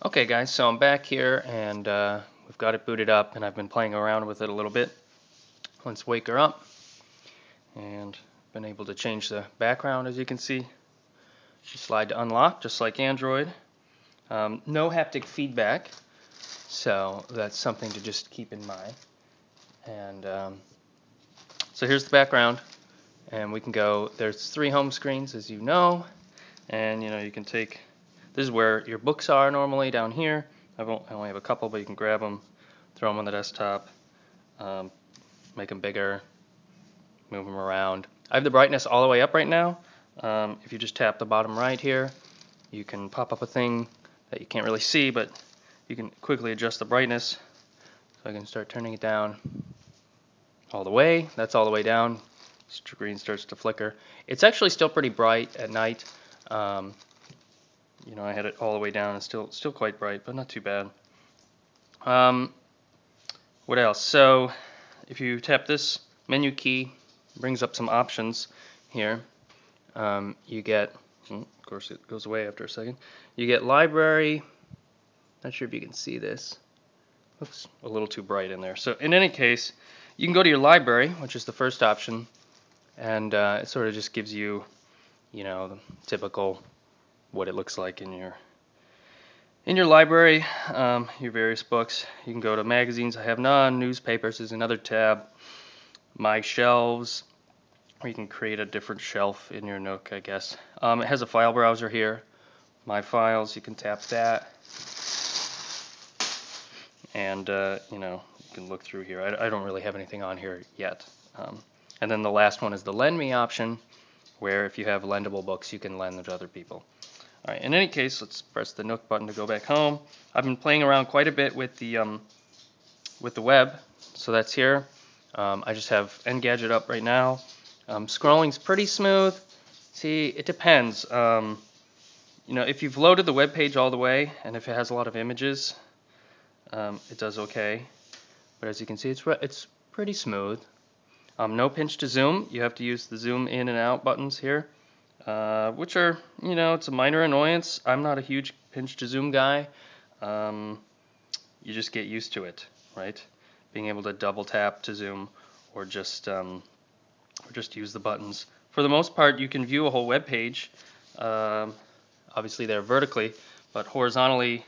Okay guys, so I'm back here and we've got it booted up and I've been playing around with it a little bit. Let's wake her up and been able to change the background, as you can see. You slide to unlock just like Android. No haptic feedback, so that's something to just keep in mind. And so here's the background, and we can go, there's 3 home screens as you know, and you can take, this is where your books are normally, down here. I only have a couple, but you can grab them, throw them on the desktop, make them bigger, move them around. I have the brightness all the way up right now. If you just tap the bottom right here, you can pop up a thing that you can't really see, but you can quickly adjust the brightness. So I can start turning it down all the way. That's all the way down. Screen starts to flicker. It's actually still pretty bright at night. I had it all the way down. It's still quite bright, but not too bad. What else? So if you tap this menu key, it brings up some options here. You get, of course it goes away after a second. You get library. Not sure if you can see this. Looks a little too bright in there. So in any case, you can go to your library, which is the first option, and it sort of just gives you, the typical what it looks like in your library, your various books. You can go to magazines. I have none. Newspapers is another tab. My shelves, or you can create a different shelf in your Nook, I guess. It has a file browser here. My files, you can tap that, and you can look through here. I don't really have anything on here yet. And then the last one is the lend me option, where if you have lendable books, you can lend them to other people. All right. In any case, let's press the Nook button to go back home. I've been playing around quite a bit with the web, so that's here. I just have Engadget up right now. Scrolling's pretty smooth. See, it depends. If you've loaded the web page all the way, and if it has a lot of images, it does okay. But as you can see, it's pretty smooth. No pinch to zoom. You have to use the zoom in and out buttons here, which are, it's a minor annoyance. I'm not a huge pinch to zoom guy. You just get used to it, right? Being able to double tap to zoom, or just use the buttons. For the most part, you can view a whole web page. Obviously, they're vertically, but horizontally,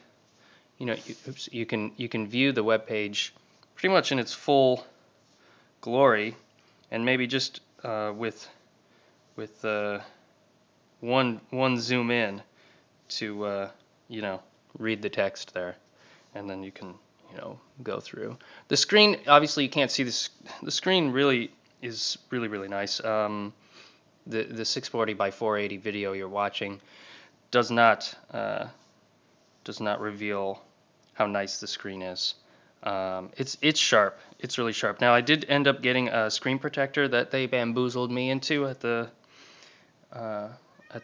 you can view the web page pretty much in its full glory, and maybe just with one zoom in to read the text there, and then you can go through. The screen, obviously you can't see this. The screen really is really nice. The 640 by 480 video you're watching does not reveal how nice the screen is. It's sharp. It's really sharp. Now I did end up getting a screen protector that they bamboozled me into at the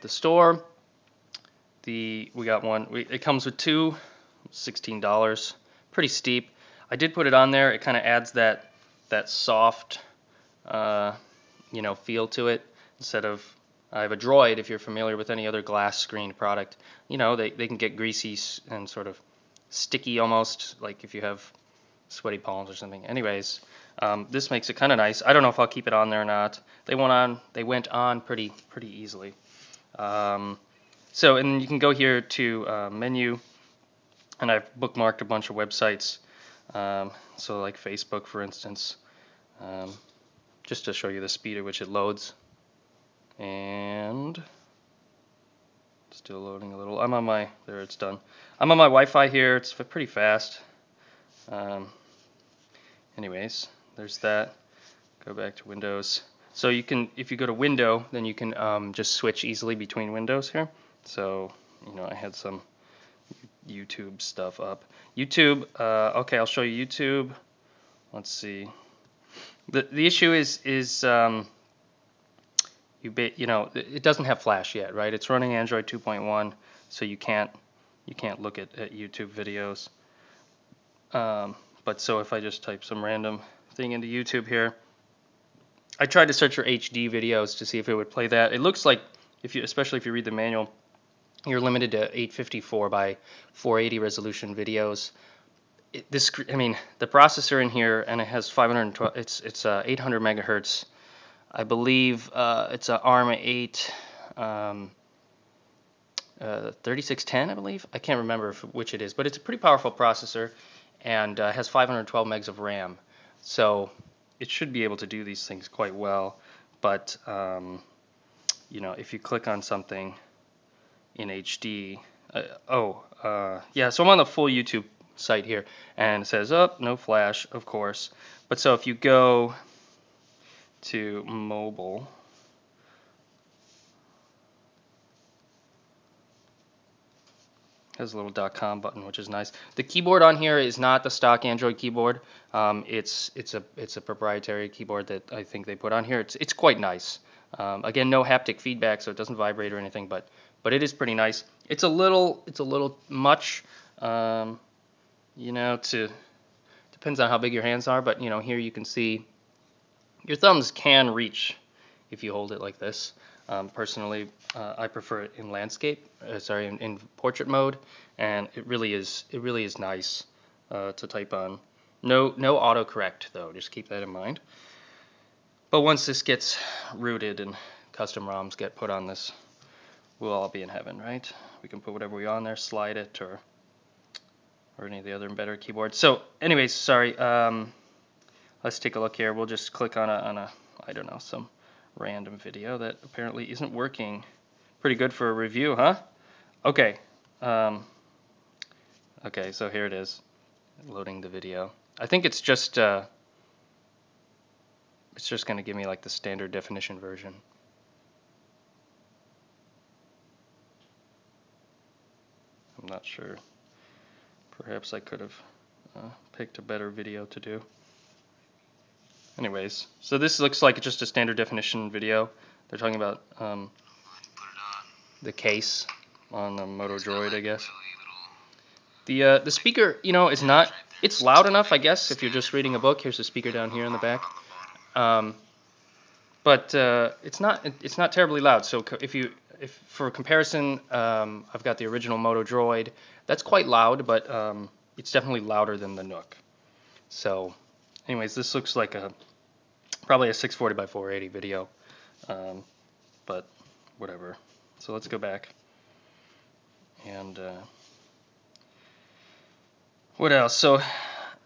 store. We got one. It comes with 2, $16. Pretty steep. I did put it on there. It kind of adds that soft, feel to it. Instead of, I have a Droid. If you're familiar with any other glass screen product, they can get greasy and sort of sticky almost, like if you have sweaty palms or something. Anyways, this makes it kind of nice. I don't know if I'll keep it on there or not. They went on pretty easily. And you can go here to menu, and I've bookmarked a bunch of websites. So like Facebook, for instance, just to show you the speed at which it loads. And still loading a little. There, it's done. I'm on my Wi-Fi here. It's pretty fast. Anyways, there's that. Go back to Windows. So you can, if you go to Window, then you can just switch easily between windows here. So, I had some YouTube stuff up. YouTube, okay, I'll show you YouTube. Let's see. The issue is it doesn't have Flash yet, right? It's running Android 2.1, so you can't look at YouTube videos. But so if I just type some random thing into YouTube here, I tried to search for HD videos to see if it would play that. It looks like, especially if you read the manual, you're limited to 854 by 480 resolution videos. I mean, the processor in here, and it has 512. It's 800 megahertz. I believe it's a ARM 8. 3610, I believe. I can't remember which it is, but it's a pretty powerful processor, and has 512 megs of RAM. So it should be able to do these things quite well. But you know, if you click on something in HD, yeah. So I'm on the full YouTube site here, and it says, oh, no flash, of course. But so if you go to mobile. Has a little .com button, which is nice. The keyboard on here is not the stock Android keyboard. It's a proprietary keyboard that I think they put on here. It's quite nice. Again, no haptic feedback, so it doesn't vibrate or anything, but it is pretty nice. It's a little much, you know. Depends on how big your hands are, but you know, here you can see your thumbs can reach if you hold it like this. Personally, I prefer it in landscape. In portrait mode, and it really is nice to type on. No autocorrect though. Just keep that in mind. But once this gets rooted and custom ROMs get put on this, we'll all be in heaven, right? We can put whatever we want on there, slide it, or any of the other better keyboards. So, anyways, sorry. Let's take a look here. We'll just click on a I don't know, some random video that apparently isn't working. Pretty good for a review, huh? Okay. Okay, so here it is, loading the video. I think it's just going to give me like the standard definition version. I'm not sure. Perhaps I could have picked a better video to do. Anyways, so this looks like just a standard definition video. They're talking about the case on the Moto Droid, I guess. The speaker, you know, is not. It's loud enough, I guess, if you're just reading a book. Here's the speaker down here in the back. But it's not terribly loud. So if for comparison, I've got the original Moto Droid. That's quite loud, but it's definitely louder than the Nook. So, anyways, this looks like probably a 640 by 480 video, but whatever. So let's go back and what else? So,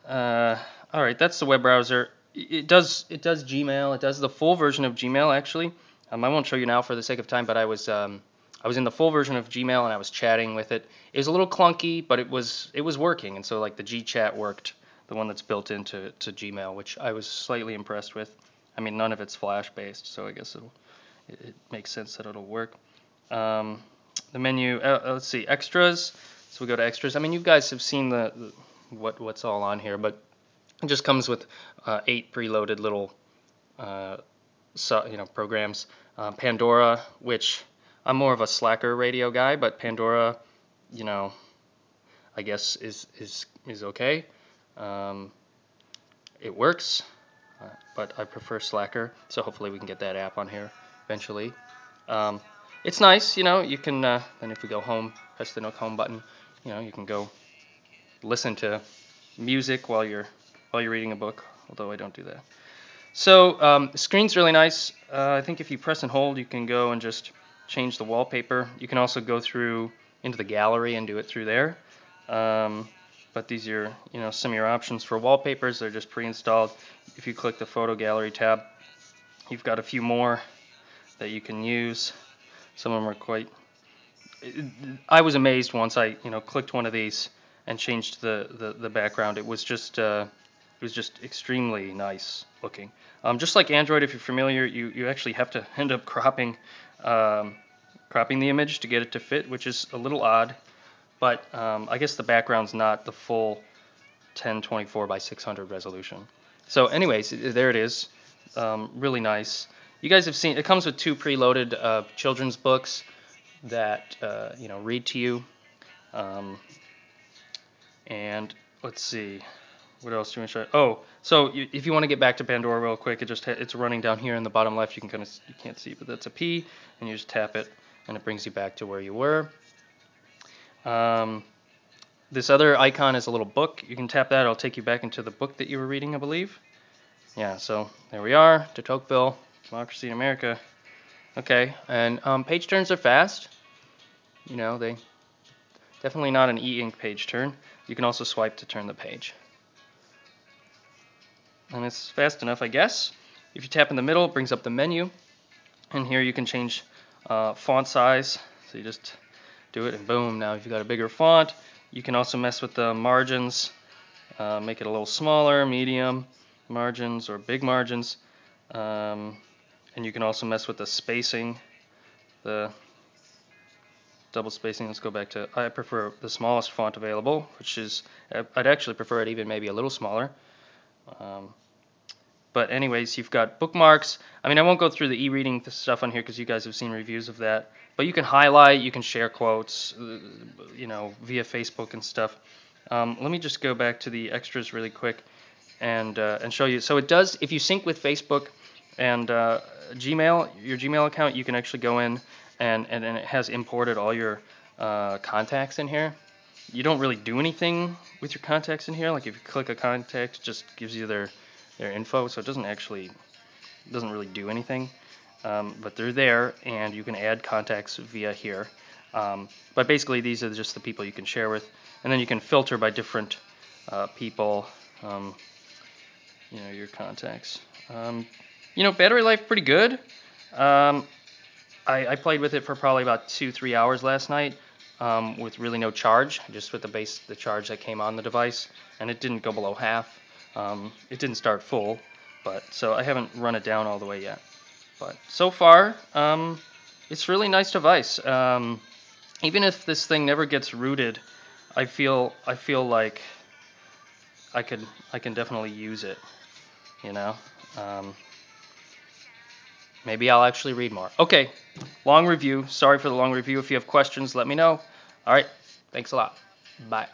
all right, that's the web browser. It does Gmail. It does the full version of Gmail actually. I won't show you now for the sake of time, but I was in the full version of Gmail and I was chatting with it. It was a little clunky, but it was working, and so like the Gchat worked, the one that's built into Gmail, which I was slightly impressed with. I mean, none of it's Flash based, so I guess it makes sense that it'll work. The menu. Let's see, extras. So we go to extras. I mean, you guys have seen what's all on here, but it just comes with 8 preloaded little programs. Pandora, which I'm more of a Slacker radio guy, but Pandora, you know, I guess is okay. It works, but I prefer Slacker, so hopefully we can get that app on here eventually. It's nice, you know. You can then if we go home, press the Nook home button. You know, you can go listen to music while you're reading a book. Although I don't do that. So the screen's really nice. I think if you press and hold, you can go and just change the wallpaper. You can also go through into the gallery and do it through there. But these are some of your options for wallpapers. They're just pre-installed. If you click the photo gallery tab, you've got a few more that you can use. Some of them are quite. I was amazed once I clicked one of these and changed the background. It was just extremely nice looking. Just like Android, if you're familiar, you actually have to end up cropping the image to get it to fit, which is a little odd. But I guess the background's not the full 1024 by 600 resolution. So anyways, there it is. Really nice. You guys have seen, it comes with 2 preloaded children's books that read to you. And let's see, what else do you want to show? Oh, so if you want to get back to Pandora real quick, it's running down here in the bottom left. You can't see, but that's a P, and you just tap it, and it brings you back to where you were. This other icon is a little book. You can tap that. It'll take you back into the book that you were reading, I believe. Yeah, so there we are. De Tocqueville, Democracy in America. Okay, and page turns are fast. You know, they definitely not an e-ink page turn. You can also swipe to turn the page. And it's fast enough, I guess. If you tap in the middle, it brings up the menu. And here you can change font size. So you just do it and boom, now you've got a bigger font. You can also mess with the margins, make it a little smaller, medium margins or big margins. And you can also mess with the spacing, the double spacing. Let's go back to, I prefer the smallest font available, which is, I'd actually prefer it even maybe a little smaller. But anyways, you've got bookmarks. I mean, I won't go through the e-reading stuff on here because you guys have seen reviews of that. But you can highlight, you can share quotes, you know, via Facebook and stuff. Let me just go back to the extras really quick and show you. So it does, if you sync with Facebook and Gmail, your Gmail account, you can actually go in and it has imported all your contacts in here. You don't really do anything with your contacts in here. Like if you click a contact, it just gives you their info, so it doesn't really do anything. But they're there, and you can add contacts via here. But basically, these are just the people you can share with, and then you can filter by different people. You know, your contacts. You know, battery life pretty good. I played with it for probably about 2-3 hours last night with really no charge, just with the charge that came on the device, and it didn't go below half. It didn't start full, but so I haven't run it down all the way yet. But so far, it's a really nice device. Even if this thing never gets rooted, I feel like I can definitely use it. You know. Maybe I'll actually read more. Okay, long review. Sorry for the long review. If you have questions, let me know. All right, thanks a lot. Bye.